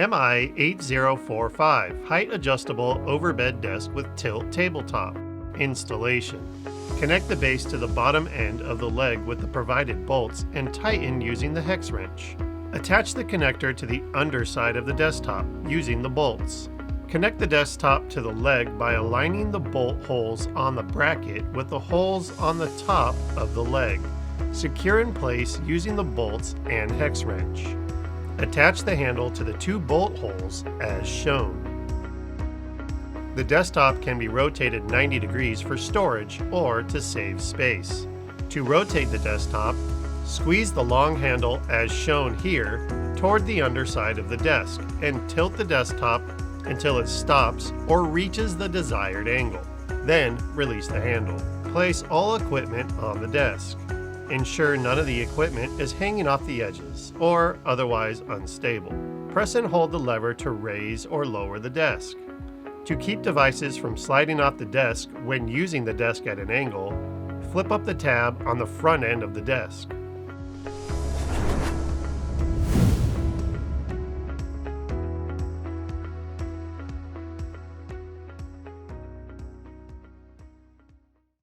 MI-8045 height adjustable overbed desk with tilt tabletop. Installation. Connect the base to the bottom end of the leg with the provided bolts and tighten using the hex wrench. Attach the connector to the underside of the desktop using the bolts. Connect the desktop to the leg by aligning the bolt holes on the bracket with the holes on the top of the leg. Secure in place using the bolts and hex wrench. Attach the handle to the 2 bolt holes as shown. The desktop can be rotated 90 degrees for storage or to save space. To rotate the desktop, squeeze the long handle as shown here toward the underside of the desk and tilt the desktop until it stops or reaches the desired angle. Then release the handle. Place all equipment on the desk. Ensure none of the equipment is hanging off the edges or otherwise unstable. Press and hold the lever to raise or lower the desk. To keep devices from sliding off the desk when using the desk at an angle, flip up the tab on the front end of the desk.